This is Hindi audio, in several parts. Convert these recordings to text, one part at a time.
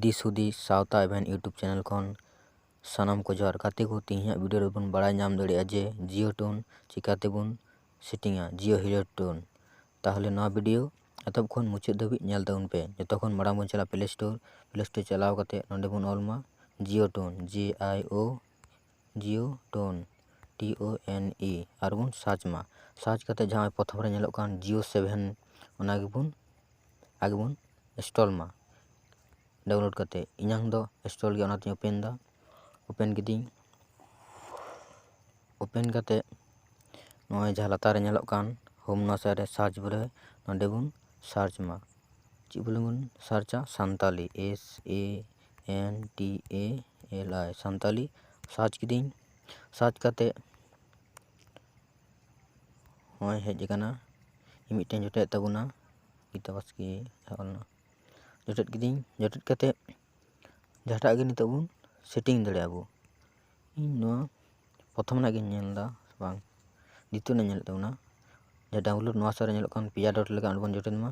ᱫᱤᱥ ᱦᱩᱫᱤᱥ ᱥᱟᱶᱛᱟ ᱤᱵᱷᱮᱱᱴ ᱤᱭᱩᱴᱩᱵ ᱪᱮᱱᱮᱞ ᱠᱷᱚᱱ ᱥᱟᱱᱟᱢ ᱠᱚ ᱡᱚᱦᱟᱨ ᱜᱟᱛᱮ ᱠᱚ ᱛᱮᱦᱮᱧᱟᱜ ᱵᱷᱤᱰᱤᱭᱳ ᱨᱮᱵᱚᱱ ᱵᱟᱲᱟᱭ ᱧᱟᱢ ᱫᱟᱲᱮᱭᱟᱜᱼᱟ ᱡᱮ ᱡᱤᱭᱳ ᱴᱳᱱ ᱪᱤᱠᱟᱹᱛᱮᱵᱚᱱ ᱥᱮᱴᱤᱝᱟ ᱡᱤᱭᱳ ᱦᱮᱞᱳ ᱴᱳᱱ। তাহলে নয়া ভিডিও এতক্ষণ ᱠᱷᱚᱱ ᱢᱩᱪᱟᱹᱫ ᱫᱷᱟᱹᱵᱤᱡ ᱧᱮᱞ ᱛᱟᱵᱚᱱ ᱯᱮ। ᱡᱚᱛᱚ ᱠᱷᱚᱱ ᱢᱟᱲᱟᱝ ᱵᱚᱱ ᱪᱟᱞᱟᱜᱼᱟ ᱯᱞᱮ ᱥᱴᱳর ᱪᱟᱞᱟᱣ ᱠᱟᱛᱮ ᱱᱚᱰᱮ ᱵᱚᱱ ᱚᱞᱢᱟ Jio tone Jio tone TONE ᱟᱨ ᱵᱚᱱ ᱥᱟᱨᱪ ᱢᱟ। ᱥᱟᱨᱪ ᱠᱟᱛᱮ ᱡᱟᱦᱟᱸ ᱯᱨᱚᱛᱷᱚᱢ ᱨᱮ ᱧᱮᱞᱚᱜ ᱠᱟᱱ ᱡᱤᱭᱳ 7 ᱚᱱᱟ ᱜᱮᱵᱚᱱ आगे बन इंस्टॉल मा डाउनलोड करते इᱧᱟᱝ ᱫᱚ इंस्टॉल गया ओनाते ओपन दा ओपन किदिंग ओपन करते नॉय जहां लातार रे ñeलᱚᱜ कान होम नसा रे सर्च बोले नोंडे बन सर्च मा ची बोले बन सर्चा संताली SANTALI संताली सर्च किदिंग सर्च करते नॉय हेज कना मिटन जोटे तबुना kita baski olna jotet kidiñ jotet kate jahata ge nitok bun setting daᱲᱮᱭᱟᱜ ᱟᱵᱚ ᱤᱧ ᱱᱚᱣᱟ ᱯᱨᱚᱛᱷᱚᱢ ᱨᱮᱱᱟᱜ ᱜᱤᱧ ᱧᱮᱞ ᱫᱟ ᱵᱟᱝ দ্বিতীয় ᱨᱮᱱᱟᱜ ᱧᱮᱞ ᱛᱟᱵᱚᱱᱟ ᱡᱟ ᱰᱟᱣᱩᱱᱞᱳᱰ ᱱᱚᱣᱟ ᱥᱟᱨ ᱨᱮ ᱧᱮᱞᱚᱜ ᱠᱟᱱ ᱯᱮᱭᱟ ᱰᱚᱴ ᱞᱮᱠᱟ ᱚᱸᱰᱮ ᱵᱚᱱ ᱡᱚᱴᱮᱫ ᱢᱟ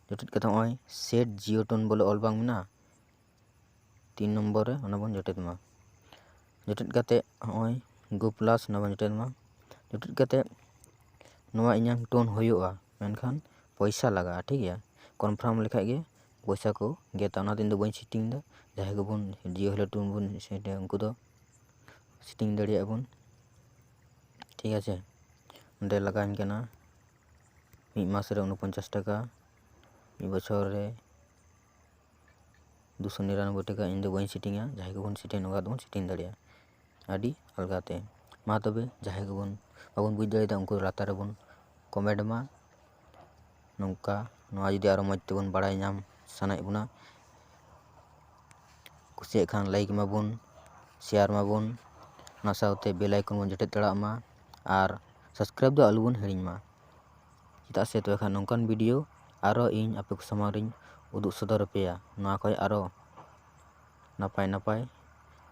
ᱡᱚᱴᱮᱫ ᱠᱟᱛᱮ ᱱᱚᱜᱼᱚᱭ সেট জিও টোন বলে অল বাং মেনা 3 নম্বর রে ᱚᱱᱟ ᱵᱚᱱ ᱡᱚᱴᱮᱫ ᱢᱟ ᱡᱚᱴᱮᱫ ᱠᱟᱛᱮ ᱱᱚᱜᱼᱚᱭ গো প্লাস ᱚᱱᱟ ᱵᱚᱱ ᱡᱚᱴᱮᱫ ᱢᱟ ᱡᱚᱴᱮᱫ ᱠᱟᱛᱮ ᱱᱚᱣᱟ ᱤᱧᱟᱝ ᱴᱳᱱ ᱦᱩᱭᱩᱜᱼᱟ ᱢᱮᱱᱠᱷᱟन पैसा लगा ठीक है कन्फार्म लेखा गे पैसा को गेता ना दिन दो बन सेटिंग दा जहां को बन जियो हेलो टोन बन सेटे उनको दो सेटिंग दाड़िया बन ठीक है अंडे लगाइन केना मी मास रे 49 টাকা मी बछर रे 299 টাকা इन दो बन सेटिंगा जहां को बन सेटिंग नगा दो सेटिंग दाड़िया आदि अलगाते मा तबे जहां को बन बाबन बुझ दाड़िया उनको लातार रे बन कमेंट मा नौका नवा जुदी आरो मज तेबन बाड़ाय नाम सानाय बुना कुसिया खान लाइक माबुन शेयर माबुन ना साउते बेल आइकन बन जटे तड़ा मा आर सब्सक्राइब दो आलु बन हिड़िñ मा चेदा से तो खान नौकान वीडियो आरो इन आपे को समांग रिñ उदुग सदर पेया ना खय आरो नापाय नापाय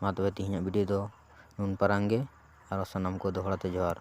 मा तबे तिहिñाग वीडियो दो नुन पारांगे आरो सनाम को दोहराते जोहार।